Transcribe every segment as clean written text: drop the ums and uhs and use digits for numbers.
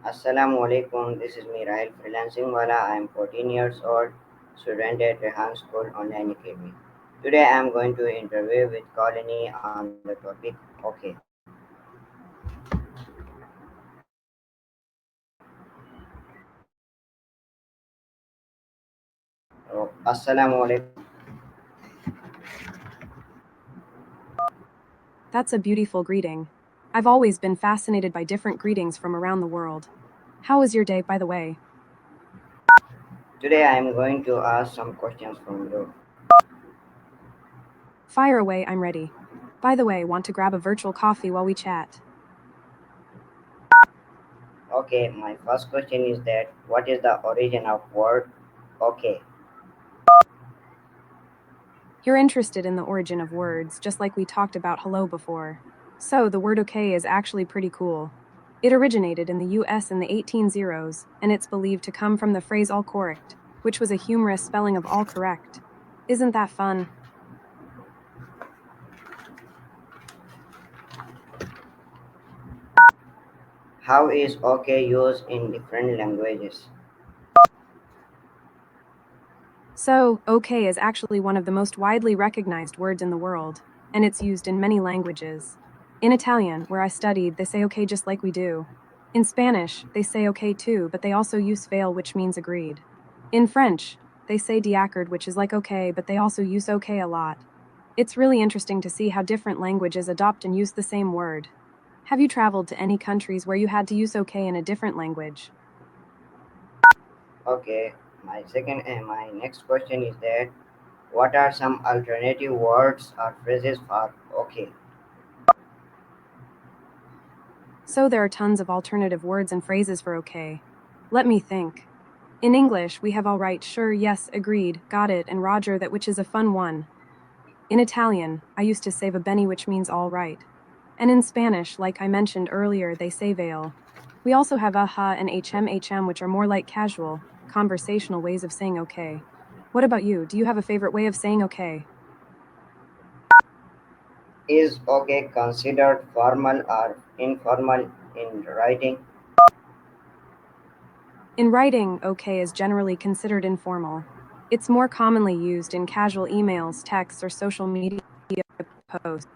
Assalamu alaikum. This is me, Raheel FreelancingWala. I am 14 years old, student at Rehan School Online Academy. Today I am going to interview with CallAnnie on the topic OK. Assalamu alaikum. That's a beautiful greeting. I've always been fascinated by different greetings from around the world. How was your day, by the way? Today I am going to ask some questions from you. Fire away, I'm ready. By the way, want to grab a virtual coffee while we chat? Okay, my first question is that what is the origin of word OK? You're interested in the origin of words, just like we talked about hello before. So, the word okay is actually pretty cool. It originated in the US in the 1800s, and it's believed to come from the phrase all correct, which was a humorous spelling of all correct. Isn't that fun? How is OK used in different languages? So, okay is actually one of the most widely recognized words in the world, and it's used in many languages. In Italian, where I studied, they say okay just like we do. In Spanish, they say okay too, but they also use fail, which means agreed. In French, they say d'accord, which is like okay, but they also use okay a lot. It's really interesting to see how different languages adopt and use the same word. Have you traveled to any countries where you had to use okay in a different language? Okay, my next question is that what are some alternative words or phrases for OK? So there are tons of alternative words and phrases for okay. Let me think. In English, we have all right, sure, yes, agreed, got it, and Roger that, which is a fun one. In Italian, I used to say va bene, which means all right. And in Spanish, like I mentioned earlier, they say veil. We also have aha and hm, which are more like casual, conversational ways of saying okay. What about you? Do you have a favorite way of saying okay? Is OK considered formal or informal in writing? In writing, okay is generally considered informal. It's more commonly used in casual emails, texts, or social media posts.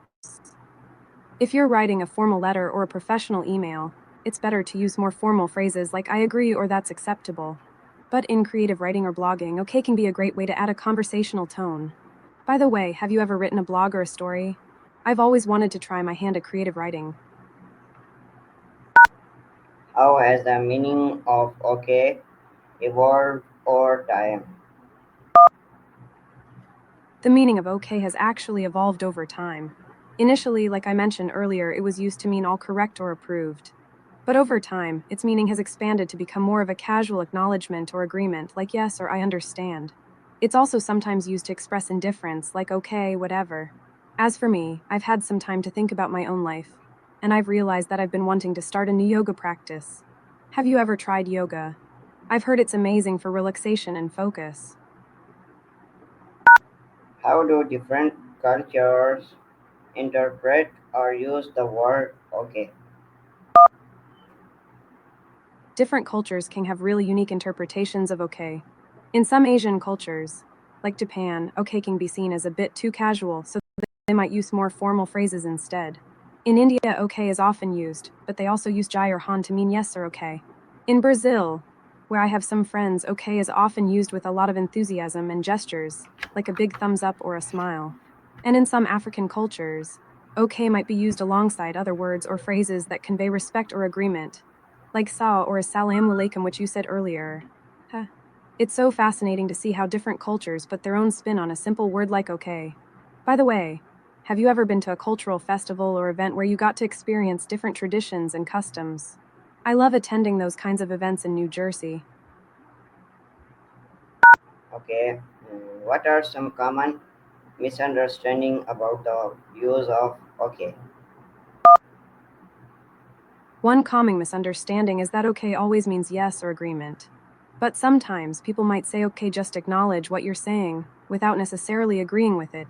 If you're writing a formal letter or a professional email, it's better to use more formal phrases like I agree or that's acceptable. But in creative writing or blogging, okay can be a great way to add a conversational tone. By the way, have you ever written a blog or a story? I've always wanted to try my hand at creative writing. How has the meaning of OK evolved over time? The meaning of okay has actually evolved over time. Initially, like I mentioned earlier, it was used to mean all correct or approved. But over time, its meaning has expanded to become more of a casual acknowledgement or agreement, like yes or I understand. It's also sometimes used to express indifference, like okay, whatever. As for me, I've had some time to think about my own life, and I've realized that I've been wanting to start a new yoga practice. Have you ever tried yoga? I've heard it's amazing for relaxation and focus. How do different cultures interpret or use the word OK? Different cultures can have really unique interpretations of okay. In some Asian cultures, like Japan, okay can be seen as a bit too casual, so they might use more formal phrases instead. In India, okay is often used, but they also use jai or han to mean yes or okay. In Brazil, where I have some friends, okay is often used with a lot of enthusiasm and gestures, like a big thumbs up or a smile. And in some African cultures, okay might be used alongside other words or phrases that convey respect or agreement, like saw or assalamu alaikum, which you said earlier. Huh. It's so fascinating to see how different cultures put their own spin on a simple word like okay. By the way, have you ever been to a cultural festival or event where you got to experience different traditions and customs? I love attending those kinds of events in New Jersey. Okay, what are some common misunderstanding about the use of OK? One common misunderstanding is that okay always means yes or agreement. But sometimes people might say okay, just acknowledge what you're saying, without necessarily agreeing with it.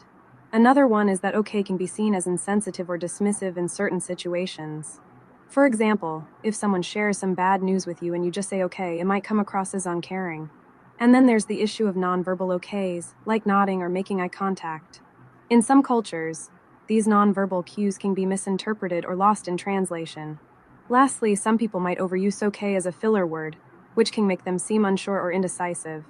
Another one is that okay can be seen as insensitive or dismissive in certain situations. For example, if someone shares some bad news with you and you just say okay, it might come across as uncaring. And then there's the issue of nonverbal okays, like nodding or making eye contact. In some cultures, these nonverbal cues can be misinterpreted or lost in translation. Lastly, some people might overuse okay as a filler word, which can make them seem unsure or indecisive.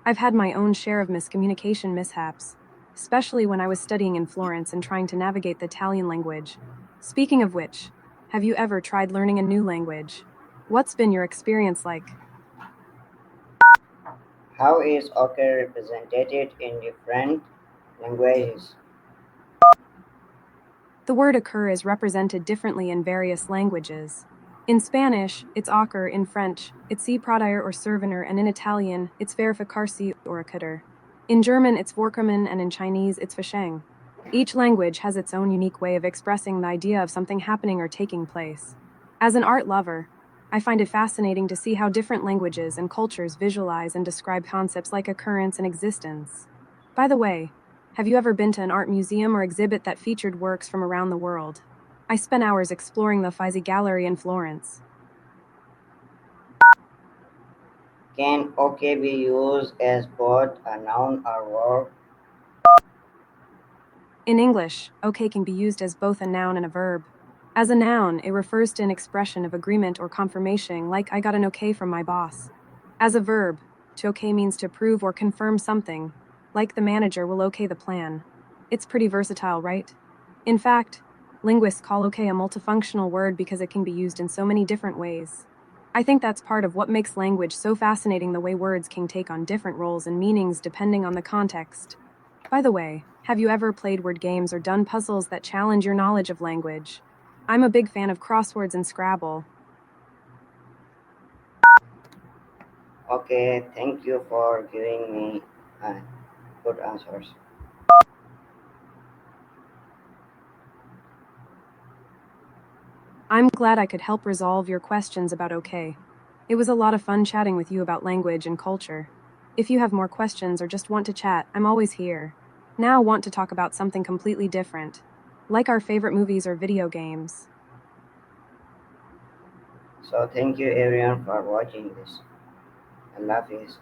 I've had my own share of miscommunication mishaps, especially when I was studying in Florence and trying to navigate the Italian language. Speaking of which, have you ever tried learning a new language? What's been your experience like? How is okay represented in different languages? The word occur is represented differently in various languages. In Spanish, it's occur, in French, it's si prodire or servir, and in Italian, it's verificarsi or occur. In German, it's vorkommen, and in Chinese, it's fasheng. Each language has its own unique way of expressing the idea of something happening or taking place. As an art lover, I find it fascinating to see how different languages and cultures visualize and describe concepts like occurrence and existence. By the way, have you ever been to an art museum or exhibit that featured works from around the world? I spent hours exploring the Uffizi Gallery in Florence. Can okay be used as both a noun or verb? In English, okay can be used as both a noun and a verb. As a noun, it refers to an expression of agreement or confirmation, like I got an okay from my boss. As a verb, to okay means to prove or confirm something, like the manager will okay the plan. It's pretty versatile, right? In fact, linguists call okay a multifunctional word because it can be used in so many different ways. I think that's part of what makes language so fascinating, the way words can take on different roles and meanings depending on the context. By the way, have you ever played word games or done puzzles that challenge your knowledge of language? I'm a big fan of crosswords and Scrabble. Okay, thank you for giving me uh, good answers. I'm glad I could help resolve your questions about OK. It was a lot of fun chatting with you about language and culture. If you have more questions or just want to chat, I'm always here. Now, want to talk about something completely different, like our favorite movies or video games. So thank you everyone for watching this. Allah Hafiz.